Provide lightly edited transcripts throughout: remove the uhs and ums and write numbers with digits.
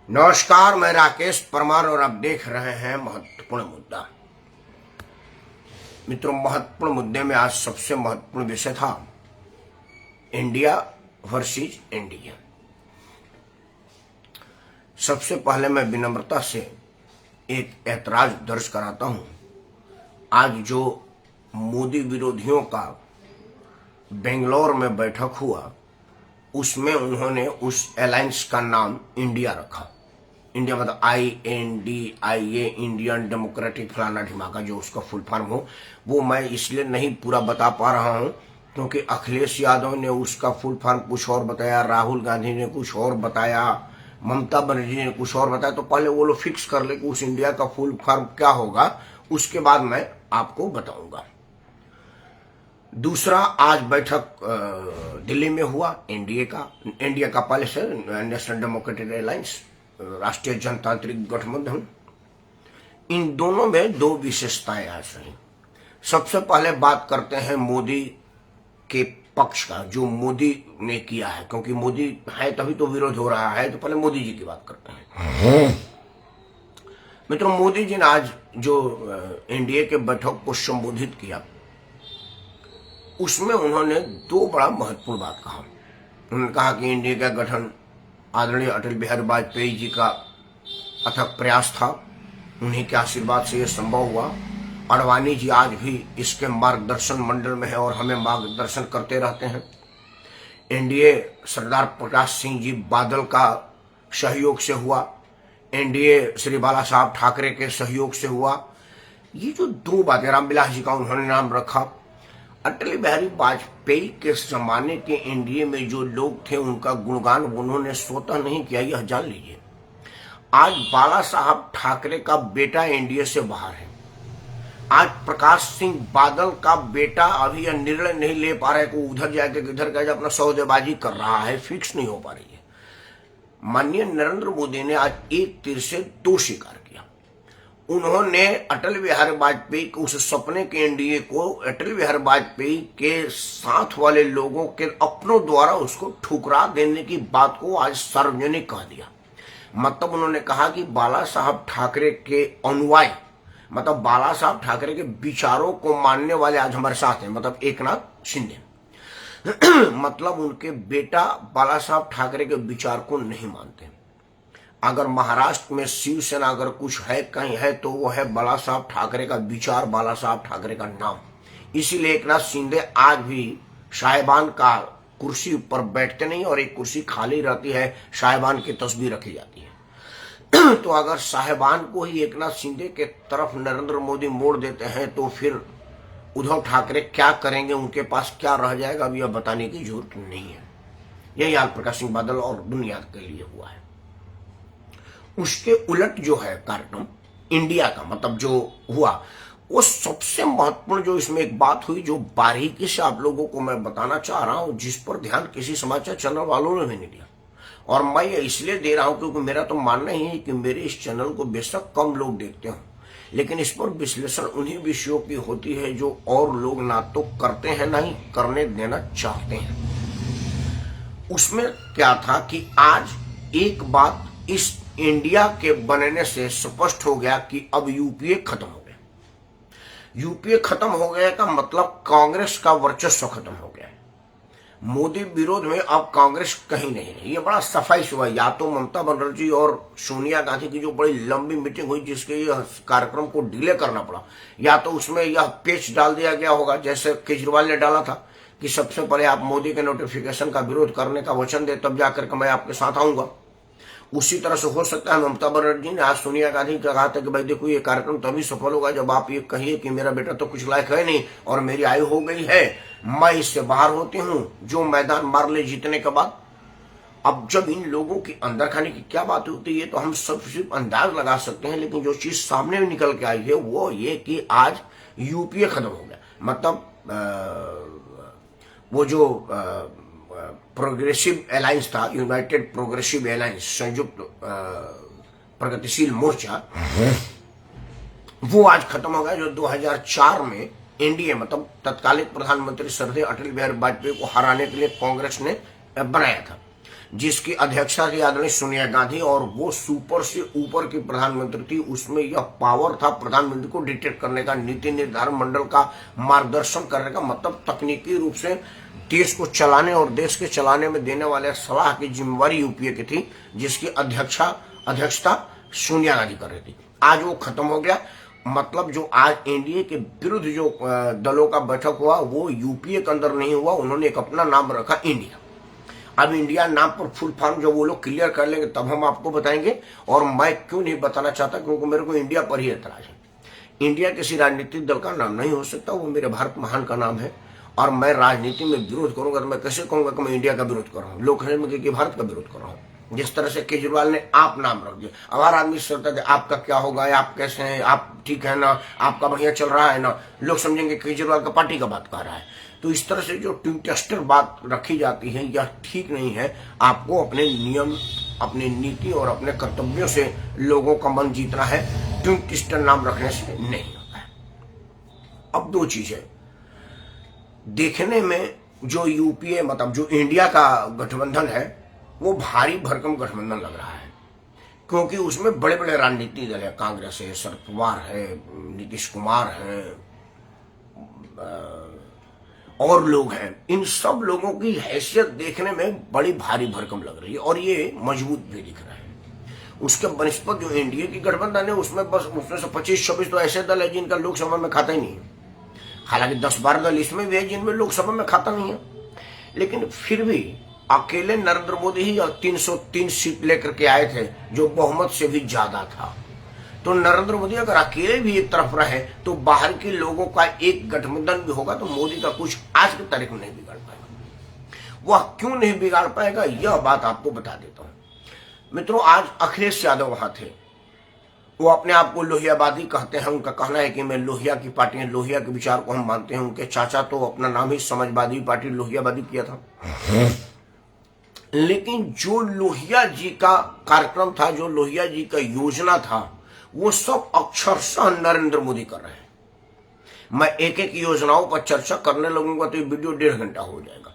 नमस्कार, मैं राकेश परमार और आप देख रहे हैं महत्वपूर्ण मुद्दा। मित्रों, महत्वपूर्ण मुद्दे में आज सबसे महत्वपूर्ण विषय था इंडिया वर्सेस इंडिया। सबसे पहले मैं विनम्रता से एक ऐतराज दर्ज कराता हूं। आज जो मोदी विरोधियों का बेंगलोर में बैठक हुआ, उसमें उन्होंने उस अलायंस का नाम इंडिया रखा। इंडिया मतलब INDIA, इंडियन डेमोक्रेटिक फलाना ढिमाका, जो उसका फुल फॉर्म हो। वो मैं इसलिए नहीं पूरा बता पा रहा हूं क्योंकि अखिलेश यादव ने उसका फुल फॉर्म कुछ और बताया, राहुल गांधी ने कुछ और बताया, ममता बनर्जी ने कुछ और बताया। तो पहले वो लोग फिक्स कर ले कि उस इंडिया का फुल फॉर्म क्या होगा, उसके बाद मैं आपको बताऊंगा। दूसरा, आज बैठक दिल्ली में हुआ इंडिया का पहले से नेशनल डेमोक्रेटिक अलायंस, राष्ट्रीय जनतांत्रिक गठबंधन। इन दोनों में दो विशेषताएं आज रही। सबसे पहले बात करते हैं मोदी के पक्ष का, जो मोदी ने किया है, क्योंकि मोदी है तभी तो विरोध हो रहा है। तो पहले मोदी जी की बात करते हैं। मित्रों, मोदी जी ने आज जो एनडीए के बैठक को संबोधित किया, उसमें उन्होंने दो बड़ा महत्वपूर्ण बात कहा। उन्होंने कहा कि इंडिया का गठन आदरणीय अटल बिहारी वाजपेयी जी का अथक प्रयास था, उन्हीं के आशीर्वाद से यह संभव हुआ। अडवाणी जी आज भी इसके मार्गदर्शन मंडल में है और हमें मार्गदर्शन करते रहते हैं। एनडीए सरदार प्रकाश सिंह जी बादल का सहयोग से हुआ, एनडीए श्री बाला साहब ठाकरे के सहयोग से हुआ। ये जो दो बातें, रामविलास जी का उन्होंने नाम रखा। अटल बिहारी वाजपेयी के जमाने के एनडीए में जो लोग थे, उनका गुणगान उन्होंने स्वतः नहीं किया, यह जान लीजिए। आज बाला साहब ठाकरे का बेटा एनडीए से बाहर है। आज प्रकाश सिंह बादल का बेटा अभी यह निर्णय नहीं ले पा रहा है कि उधर जाके इधर का अपना सौदेबाजी कर रहा है, फिक्स नहीं हो पा रही है। माननीय नरेंद्र मोदी ने आज एक तीर से दो शिकार किया। उन्होंने अटल बिहारी वाजपेयी के उस सपने के एनडीए को अटल बिहारी वाजपेयी के साथ वाले लोगों के अपनों द्वारा उसको ठुकरा देने की बात को आज सार्वजनिक कह दिया। मतलब उन्होंने कहा कि बाला साहब ठाकरे के अनुयायी, मतलब बाला साहब ठाकरे के विचारों को मानने वाले आज हमारे साथ हैं, मतलब एकनाथ शिंदे। मतलब उनके बेटा बाला साहब ठाकरे के विचार को नहीं मानते। अगर महाराष्ट्र में शिवसेना अगर कुछ है कहीं है तो वो है बाला साहब ठाकरे का विचार, बाला साहब ठाकरे का नाम। इसीलिए एकनाथ शिंदे आज भी साहिबान का कुर्सी पर बैठते नहीं और एक कुर्सी खाली रहती है, साहिबान की तस्वीर रखी जाती है। तो अगर साहिबान को ही एकनाथ शिंदे के तरफ नरेंद्र मोदी मोड़ देते हैं तो फिर उद्धव ठाकरे क्या करेंगे, उनके पास क्या रह जाएगा, अब यह बताने की जरूरत नहीं है। यही हाल प्रकाश सिंह बादल और दुनिया के लिए हुआ है। उसके उलट जो है कार्यक्रम इंडिया का, मतलब जो हुआ वो सबसे महत्वपूर्ण जो इसमें एक बात हुई, जो बारीकी से आप लोगों को मैं बताना चाह रहा हूं, जिस पर ध्यान किसी समाचार चैनल वालों ने भी नहीं दिया। और मैं ये इसलिए दे रहा हूं क्योंकि मेरा तो मानना ही है कि मेरे इस चैनल को बेशक कम लोग देखते हो, लेकिन इस पर विश्लेषण उन्हीं विषयों की होती है जो और लोग ना तो करते हैं ना ही करने देना चाहते हैं। उसमें क्या था कि आज एक बात इस इंडिया के बनने से स्पष्ट हो गया कि अब यूपीए खत्म हो गया। यूपीए खत्म हो गया का मतलब कांग्रेस का वर्चस्व खत्म हो गया है। मोदी विरोध में अब कांग्रेस कहीं नहीं है। ये बड़ा सफाई हुआ। या तो ममता बनर्जी और सोनिया गांधी की जो बड़ी लंबी मीटिंग हुई, जिसके यह कार्यक्रम को डिले करना पड़ा, या तो उसमें यह पेच डाल दिया गया होगा जैसे केजरीवाल ने डाला था कि सबसे पहले आप मोदी के नोटिफिकेशन का विरोध करने का वचन दे, तब जाकर के मैं आपके साथ आऊंगा। उसी तरह से हो सकता है ममता बनर्जी ने आज सोनिया गांधी का कहा था कि भाई देखो, ये कार्यक्रम तभी सफल होगा जब आप ये कहिए कि मेरा बेटा तो कुछ लायक है नहीं और मेरी आयु हो गई है, मैं इससे बाहर होती हूं, जो मैदान मार ले जीतने के बाद। अब जब इन लोगों की अंदर खाने की क्या बात होती है तो हम सब सिर्फ अंदाज लगा सकते हैं, लेकिन जो चीज सामने में निकल के आई है वो ये कि आज यूपीए खत्म हो गया। मतलब वो जो प्रोग्रेसिव अलायंस था, यूनाइटेड प्रोग्रेसिव अलायंस, संयुक्त प्रगतिशील मोर्चा, वो आज खत्म हो गया। जो 2004 में एनडीए मतलब तत्कालीन प्रधानमंत्री श्रद्धेय अटल बिहारी वाजपेयी को हराने के लिए कांग्रेस ने बनाया था। जिसकी अध्यक्षता थी आदरणीय सोनिया गांधी, और वो सुपर से ऊपर की प्रधानमंत्री थी। उसमें यह पावर था प्रधानमंत्री को डिक्टेट करने का, नीति निर्धारण मंडल का मार्गदर्शन करने का, मतलब तकनीकी रूप से देश को चलाने और देश के चलाने में देने वाले सलाह की जिम्मेवारी यूपीए की थी, जिसकी अध्यक्षता सोनिया गांधी कर रही थी। आज वो खत्म हो गया। मतलब जो आज एनडीए के विरुद्ध जो दलों का बैठक हुआ वो यूपीए के अंदर नहीं हुआ, उन्होंने एक अपना नाम रखा इंडिया। अब इंडिया नाम पर फुल फॉर्म जो वो लोग क्लियर कर लेंगे तब हम आपको बताएंगे। और मैं क्यों नहीं बताना चाहता, क्योंकि मेरे को इंडिया पर ही एतराज है। इंडिया किसी राजनीतिक दल का नाम नहीं हो सकता, वो मेरे भारत महान का नाम है। और मैं राजनीति में विरोध करूंगा तो मैं कैसे कहूंगा कि मैं इंडिया का विरोध कर रहा हूँ, लोग कहेंगे कि भारत का विरोध कर रहा हूँ। जिस तरह से केजरीवाल ने आप नाम रख दिया, अब हर आदमी सोचता है आपका क्या होगा, आप कैसे हैं, आप ठीक है ना, आपका बढ़िया चल रहा है ना, लोग समझेंगे केजरीवाल का पार्टी का बात कर रहा है। तो इस तरह से जो ट्विंग टेस्टर बात रखी जाती है यह ठीक नहीं है। आपको अपने नियम, अपनी नीति और अपने कर्तव्यों से लोगों का मन जीतना है, ट्विंग टेस्टर नाम रखने से नहीं होता है। अब दो चीजें देखने में, जो यूपीए मतलब जो इंडिया का गठबंधन है वो भारी भरकम गठबंधन लग रहा है, क्योंकि उसमें बड़े बड़े राजनीतिक दल है, कांग्रेस है, शरद पवार है, नीतीश कुमार है और लोग हैं। इन सब लोगों की हैसियत देखने में बड़ी भारी भरकम लग रही है और ये मजबूत भी दिख रहा है। उसके बनस्पत जो एनडीए की गठबंधन है उसमें बस उसमें से 25-26 तो ऐसे दल है जिनका लोकसभा में खाता ही नहीं है। हालांकि 10-12 दल इसमें भी है जिनमें लोकसभा में खाता नहीं है, लेकिन फिर भी अकेले नरेंद्र मोदी ही 303 सीट लेकर के आए थे, जो बहुमत से भी ज्यादा था। तो नरेंद्र मोदी अगर अकेले भी एक तरफ रहे तो बाहर के लोगों का एक गठबंधन भी होगा तो मोदी का कुछ आज की तारीख में नहीं बिगाड़ पाएगा। वह क्यों नहीं बिगाड़ पाएगा यह बात आपको बता देता हूं। मित्रों, आज अखिलेश यादव वहां थे, वो अपने आप को लोहियावादी कहते हैं। उनका कहना है कि मैं लोहिया की पार्टी है, लोहिया के विचार को हम मानते हैं। उनके चाचा तो अपना नाम ही समाजवादी पार्टी लोहियावादी किया था। लेकिन जो लोहिया जी का कार्यक्रम था, जो लोहिया जी का योजना था, वो सब अक्षरशः नरेंद्र मोदी कर रहे हैं। मैं एक एक योजनाओं पर चर्चा करने लगूंगा तो ये वीडियो 1.5 घंटा हो जाएगा।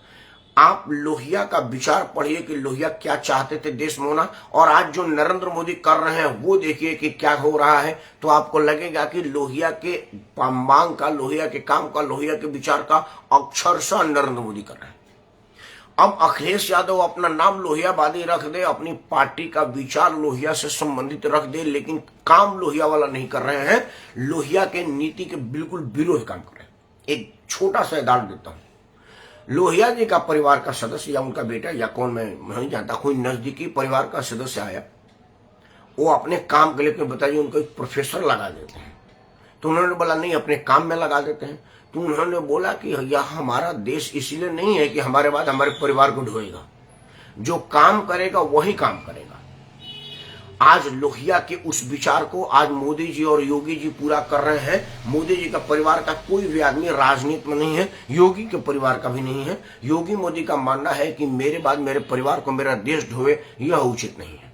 आप लोहिया का विचार पढ़िए कि लोहिया क्या चाहते थे देश में होना, और आज जो नरेंद्र मोदी कर रहे हैं वो देखिए कि क्या हो रहा है। तो आपको लगेगा कि लोहिया के मांग का, लोहिया के काम का, लोहिया के विचार का अक्षरशः नरेंद्र मोदी कर रहे हैं। अब अखिलेश यादव अपना नाम लोहियावादी रख दे, अपनी पार्टी का विचार लोहिया से संबंधित रख दे, लेकिन काम लोहिया वाला नहीं कर रहे हैं, लोहिया के नीति के बिल्कुल विरोध काम कर रहे हैं। एक छोटा सा उदाहरण देता हूं। लोहिया जी का परिवार का सदस्य या उनका बेटा या कौन मैं नहीं जानता, कोई नजदीकी परिवार का सदस्य आया, वो अपने काम के लिए बताइए उनको एक प्रोफेसर लगा देते हैं। तो उन्होंने बोला नहीं, अपने काम में लगा देते हैं। तो उन्होंने बोला कि यह हमारा देश इसलिए नहीं है कि हमारे बाद हमारे परिवार को ढोएगा, जो काम करेगा वही काम करेगा। आज लोहिया के उस विचार को आज मोदी जी और योगी जी पूरा कर रहे हैं। मोदी जी का परिवार का कोई भी आदमी राजनीति में नहीं है, योगी के परिवार का भी नहीं है। योगी मोदी का मानना है कि मेरे बाद मेरे परिवार को मेरा देश ढोए, यह उचित नहीं है।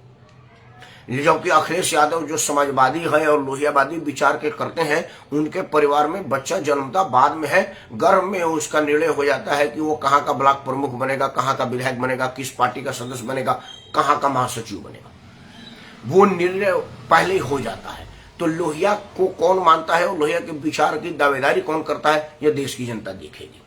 जबकि अखिलेश यादव जो समाजवादी है और लोहियावादी विचार के करते हैं, उनके परिवार में बच्चा जन्मता बाद में है, गर्भ में उसका निर्णय हो जाता है कि वो कहाँ का ब्लॉक प्रमुख बनेगा, कहाँ का विधायक बनेगा, किस पार्टी का सदस्य बनेगा, कहाँ का महासचिव बनेगा, वो निर्णय पहले ही हो जाता है। तो लोहिया को कौन मानता है और लोहिया के विचार की दावेदारी कौन करता है, यह देश की जनता देखेगी।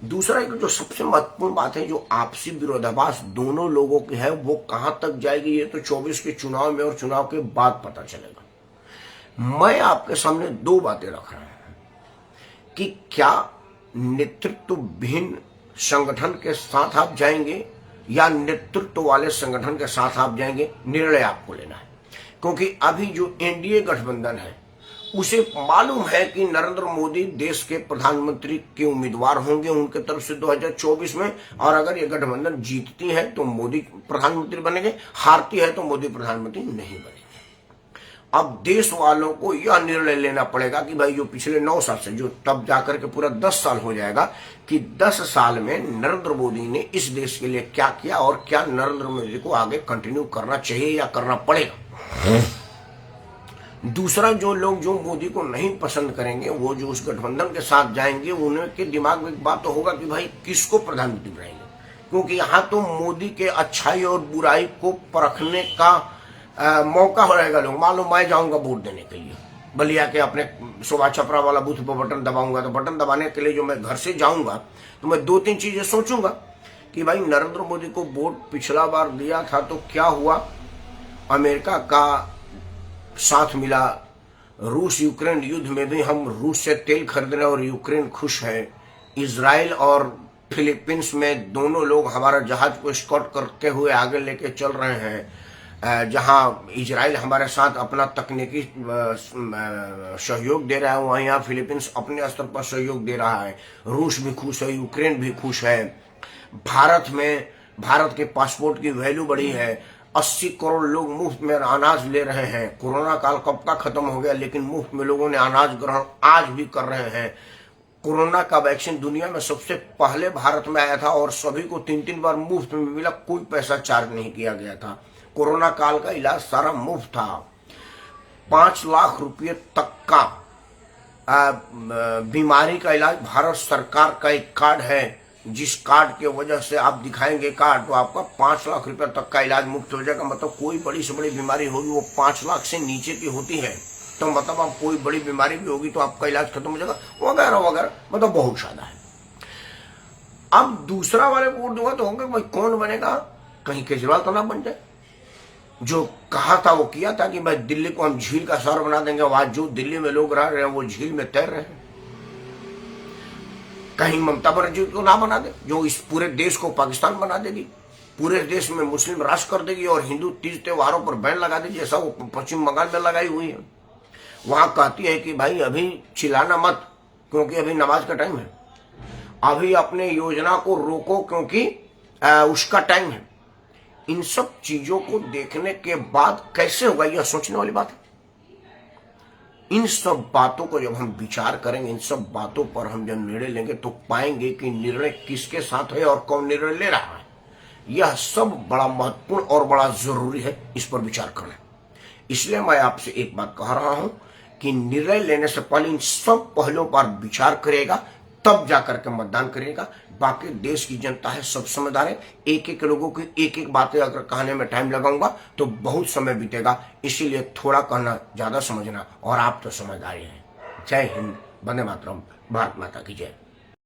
दूसरा एक जो सबसे महत्वपूर्ण बात है, जो आपसी विरोधाभास दोनों लोगों की है, वो कहां तक जाएगी ये तो 24 के चुनाव में और चुनाव के बाद पता चलेगा। मैं आपके सामने दो बातें रख रहा हूं कि क्या नेतृत्व विहीन संगठन के साथ आप जाएंगे या नेतृत्व वाले संगठन के साथ आप जाएंगे, निर्णय आपको लेना है। क्योंकि अभी जो एनडीए गठबंधन है उसे मालूम है कि नरेंद्र मोदी देश के प्रधानमंत्री के उम्मीदवार होंगे उनके तरफ से 2024 में, और अगर ये गठबंधन जीतती है तो मोदी प्रधानमंत्री बनेंगे, हारती है तो मोदी प्रधानमंत्री नहीं बनेंगे। अब देश वालों को यह निर्णय लेना पड़ेगा कि भाई जो पिछले 9 साल से, जो तब जाकर के पूरा 10 साल हो जाएगा, कि 10 साल में नरेंद्र मोदी ने इस देश के लिए क्या किया और क्या नरेंद्र मोदी को आगे कंटिन्यू करना चाहिए या करना पड़ेगा। दूसरा, जो लोग जो मोदी को नहीं पसंद करेंगे, वो जो उस गठबंधन के साथ जाएंगे, उनके दिमाग में एक बात तो होगा कि भाई किसको प्रधानमंत्री बनाएंगे, क्योंकि यहाँ तो मोदी के अच्छाई और बुराई को परखने का मौका रहेगा। लोग मान लो मैं जाऊंगा वोट देने के लिए बलिया के अपने शोभा छपरा वाला बूथ पर बटन दबाऊंगा, तो बटन दबाने के लिए जो मैं घर से जाऊंगा तो मैं 2-3 चीजें सोचूंगा कि भाई नरेंद्र मोदी को वोट पिछला बार दिया था तो क्या हुआ, अमेरिका का साथ मिला, रूस यूक्रेन युद्ध में भी हम रूस से तेल खरीद रहे और यूक्रेन खुश है, इजराइल और फिलीपींस में दोनों लोग हमारा जहाज को स्कॉट करते हुए आगे लेके चल रहे हैं, जहां इजराइल हमारे साथ अपना तकनीकी सहयोग दे रहा है, वहीं यहाँ फिलीपींस अपने स्तर पर सहयोग दे रहा है, रूस भी खुश है, यूक्रेन भी खुश है, भारत के पासपोर्ट की वैल्यू बढ़ी है, 80 करोड़ लोग मुफ्त में अनाज ले रहे हैं, कोरोना काल कब का खत्म हो गया लेकिन मुफ्त में लोगों ने अनाज ग्रहण आज भी कर रहे हैं, कोरोना का वैक्सीन दुनिया में सबसे पहले भारत में आया था और सभी को 3-3 बार मुफ्त में मिला, कोई पैसा चार्ज नहीं किया गया था, कोरोना काल का इलाज सारा मुफ्त था, 5 लाख रुपये तक का बीमारी का इलाज भारत सरकार का एक कार्ड है, जिस कार्ड के वजह से आप दिखाएंगे कार्ड तो आपका 5 लाख रुपए तक का इलाज मुफ्त हो जाएगा। मतलब कोई बड़ी से बड़ी बीमारी होगी वो 5 लाख से नीचे की होती है, तो मतलब आप कोई बड़ी बीमारी भी होगी तो आपका इलाज खत्म हो जाएगा वगैरह वगैरह, मतलब बहुत ज्यादा है। अब दूसरा वाले वोट दूंगा तो होंगे भाई कौन बनेगा, कहीं केजरीवाल तो ना बन जाए, जो कहा था वो किया था कि भाई दिल्ली को हम झील का शहर बना देंगे, आज जो दिल्ली में लोग रह रहे हैं वो झील में तैर रहे हैं, कहीं ममता बनर्जी को ना बना दे जो इस पूरे देश को पाकिस्तान बना देगी, पूरे देश में मुस्लिम राज कर देगी और हिंदू तीज त्योहारों पर बैन लगा देगी, जैसा वो पश्चिम बंगाल में लगाई हुई है। वहां कहती है कि भाई अभी चिल्लाना मत क्योंकि अभी नमाज का टाइम है, अभी अपने योजना को रोको क्योंकि उसका टाइम है। इन सब चीजों को देखने के बाद कैसे होगा यह सोचने वाली बात है। इन सब बातों को जब हम विचार करेंगे, इन सब बातों पर हम जब निर्णय लेंगे तो पाएंगे कि निर्णय किसके साथ है और कौन निर्णय ले रहा है। यह सब बड़ा महत्वपूर्ण और बड़ा जरूरी है, इस पर विचार करना। इसलिए मैं आपसे एक बात कह रहा हूं कि निर्णय लेने से पहले इन सब पहलुओं पर विचार करेगा तब जाकर के मतदान करेगा। बाकी देश की जनता है, सब समझदार है, एक एक लोगों की एक एक बातें अगर कहने में टाइम लगाऊंगा तो बहुत समय बीतेगा, इसीलिए थोड़ा कहना ज्यादा समझना, और आप तो समझदार हैं। जय हिंद, वंदे मातरम, भारत माता की जय।